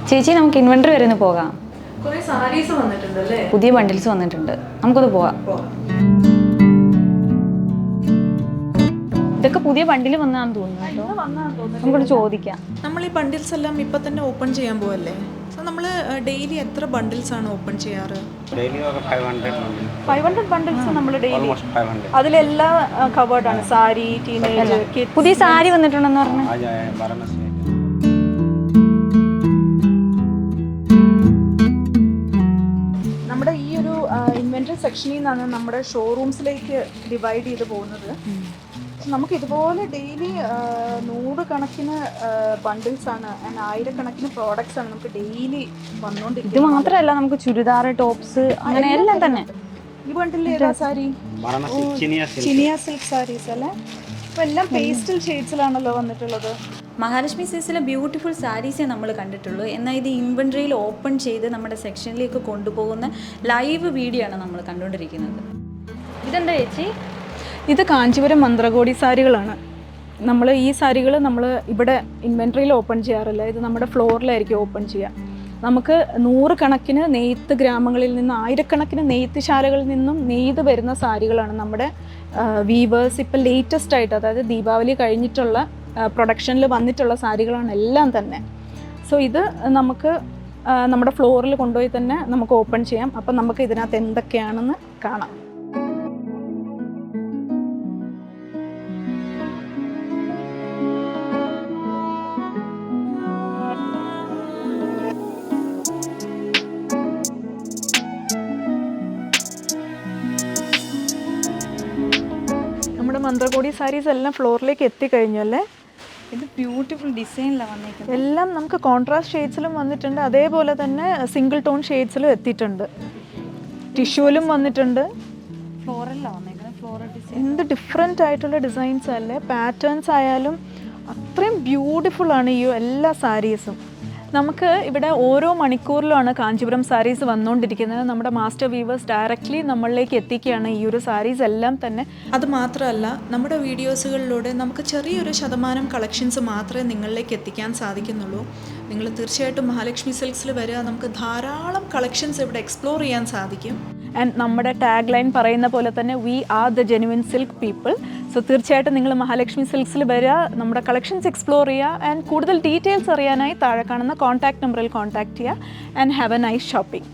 ചേച്ചി നമുക്ക് ഇൻവെന്ററി വരെ ഒന്ന് പോകാം. കുറേ സാരീസ് വന്നിട്ടുണ്ടല്ലേ, പുതിയ ബണ്ടിൽസ് വന്നിട്ടുണ്ട്, നമുക്കത് പോവാം. ഇതൊക്കെ പുതിയ ബണ്ടിൽ വന്നാന്ന് തോന്നുന്നു കേട്ടോ. നമുക്കൊന്ന് ചോദിക്കാം. നമ്മൾ ഈ ബണ്ടിൽസ് എല്ലാം ഇപ്പൊ തന്നെ ഓപ്പൺ ചെയ്യാൻ പോവല്ലേ? സോ നമ്മൾ ഡെയിലി എത്ര ബണ്ടിൽസ് ആണ് ഓപ്പൺ ചെയ്യാറ്? 500 ബണ്ടിൽസ് നമ്മൾ ഡെയിലി. അതിലെല്ലാം കവേർഡ് ആണ്, സാരി, ടീനേജ്, പുതിയ സാരി വന്നിട്ടുണ്ടെന്ന് പറഞ്ഞു. നമ്മുടെ ഈ ഒരു ഇൻവെന്ററി സെക്ഷനിൽ നിന്നാണ് നമ്മുടെ ഷോറൂംസിലേക്ക് ഡിവൈഡ് ചെയ്ത് പോകുന്നത്. നമുക്ക് ഇതുപോലെ ഡെയിലി 100 കണക്കിന് ബണ്ടിൽസ് ആണ്, ആയിരക്കണക്കിന് പ്രോഡക്ട്സ് ആണ് നമുക്ക് ഡെയിലി വന്നുകൊണ്ടിരിക്കുന്നത്. ഇത് മാത്രമല്ല, നമുക്ക് ചുരിദാർ, ടോപ്സ്, അങ്ങനെ എല്ലാം തന്നെ. ഈ ബണ്ടിൽ ഏതാ സാരി? ചിനിയ സിൽക്ക് സാരീസ് അല്ലേ? അപ്പൊ എല്ലാം പേസ്റ്റൽ ഷെയ്ഡ്സിലാണല്ലോ വന്നിട്ടുള്ളത്. മഹാലക്ഷ്മി സിൽക്സിലെ ബ്യൂട്ടിഫുൾ സാരീസേ നമ്മൾ കണ്ടിട്ടുള്ളൂ. എന്നാൽ ഇത് ഇൻവെൻട്രിയിൽ ഓപ്പൺ ചെയ്ത് നമ്മുടെ സെക്ഷനിലേക്ക് കൊണ്ടുപോകുന്ന ലൈവ് വീഡിയോ ആണ് നമ്മൾ കണ്ടുകൊണ്ടിരിക്കുന്നത്. ഇതെന്താ ചേച്ചി? ഇത് കാഞ്ചീപുരം മന്ത്രകോടി സാരികളാണ്. നമ്മൾ ഈ സാരികൾ നമ്മൾ ഇവിടെ ഇൻവെൻട്രിയിൽ ഓപ്പൺ ചെയ്യാറില്ല, ഇത് നമ്മുടെ ഫ്ലോറിലായിരിക്കും ഓപ്പൺ ചെയ്യുക. നമുക്ക് 100 കണക്കിന് നെയ്ത്ത് ഗ്രാമങ്ങളിൽ നിന്നും, ആയിരക്കണക്കിന് നെയ്ത്ത് ശാലകളിൽ നിന്നും നെയ്ത് വരുന്ന സാരികളാണ് നമ്മുടെ വീവേഴ്സ് ഇപ്പം ലേറ്റസ്റ്റ് ആയിട്ട്, അതായത് ദീപാവലി കഴിഞ്ഞിട്ടുള്ള പ്രൊഡക്ഷനിൽ വന്നിട്ടുള്ള സാരികളാണ് എല്ലാം തന്നെ. സോ ഇത് നമുക്ക് നമ്മുടെ ഫ്ലോറിൽ കൊണ്ടുപോയി തന്നെ നമുക്ക് ഓപ്പൺ ചെയ്യാം. അപ്പം നമുക്ക് ഇതിനകത്ത് എന്തൊക്കെയാണെന്ന് കാണാം. നമ്മുടെ മന്ത്രകോടി സാരീസ് എല്ലാം ഫ്ലോറിലേക്ക് എത്തിക്കഴിഞ്ഞു അല്ലേ? ഇത് ബ്യൂട്ടിഫുൾ ഡിസൈനിലാണ് വന്നിരിക്കുന്നത്. എല്ലാം നമുക്ക് കോൺട്രാസ്റ്റ് ഷെയ്ഡ്സിലും വന്നിട്ടുണ്ട്, അതേപോലെ തന്നെ സിംഗിൾ ടോൺ ഷെയ്ഡ്സിലും എത്തിയിട്ടുണ്ട്, ടിഷ്യൂലും വന്നിട്ടുണ്ട്. ഫ്ലോറലാണ് വന്നിരിക്കുന്നത്, ഫ്ലോറൽ ഡിസൈൻ. എന്ത് ഡിഫറെൻ്റ് ആയിട്ടുള്ള ഡിസൈൻസ് അല്ലേ, പാറ്റേൺസ് ആയാലും അത്രയും ബ്യൂട്ടിഫുൾ ആണ് ഈ എല്ലാ സാരീസും. നമുക്ക് ഇവിടെ ഓരോ മണിക്കൂറിലുമാണ് കാഞ്ചീപുരം സാരീസ് വന്നുകൊണ്ടിരിക്കുന്നത്. നമ്മുടെ മാസ്റ്റർ വീവേഴ്സ് ഡയറക്റ്റ്ലി നമ്മളിലേക്ക് എത്തിക്കുകയാണ് ഈ ഒരു സാരീസ് എല്ലാം തന്നെ. അത് മാത്രമല്ല, നമ്മുടെ വീഡിയോസുകളിലൂടെ നമുക്ക് ചെറിയൊരു ശതമാനം കളക്ഷൻസ് മാത്രമേ നിങ്ങളിലേക്ക് എത്തിക്കാൻ സാധിക്കുന്നുള്ളൂ. നിങ്ങൾ തീർച്ചയായിട്ടും മഹാലക്ഷ്മി സിൽക്സിൽ വരിക, നമുക്ക് ധാരാളം കളക്ഷൻസ് ഇവിടെ എക്സ്പ്ലോർ ചെയ്യാൻ സാധിക്കും. ആൻഡ് നമ്മുടെ ടാഗ് ലൈൻ പറയുന്ന പോലെ തന്നെ we are the genuine silk people. So തീർച്ചയായിട്ടും നിങ്ങൾ മഹാലക്ഷ്മി സിൽക്സിൽ വരിക, നമ്മുടെ കളക്ഷൻസ് എക്സ്പ്ലോർ ചെയ്യുക. ആൻഡ് കൂടുതൽ ഡീറ്റെയിൽസ് അറിയാനായി താഴെ കാണുന്ന കോൺടാക്ട് നമ്പറിൽ കോൺടാക്ട് ചെയ്യുക. And have a nice shopping.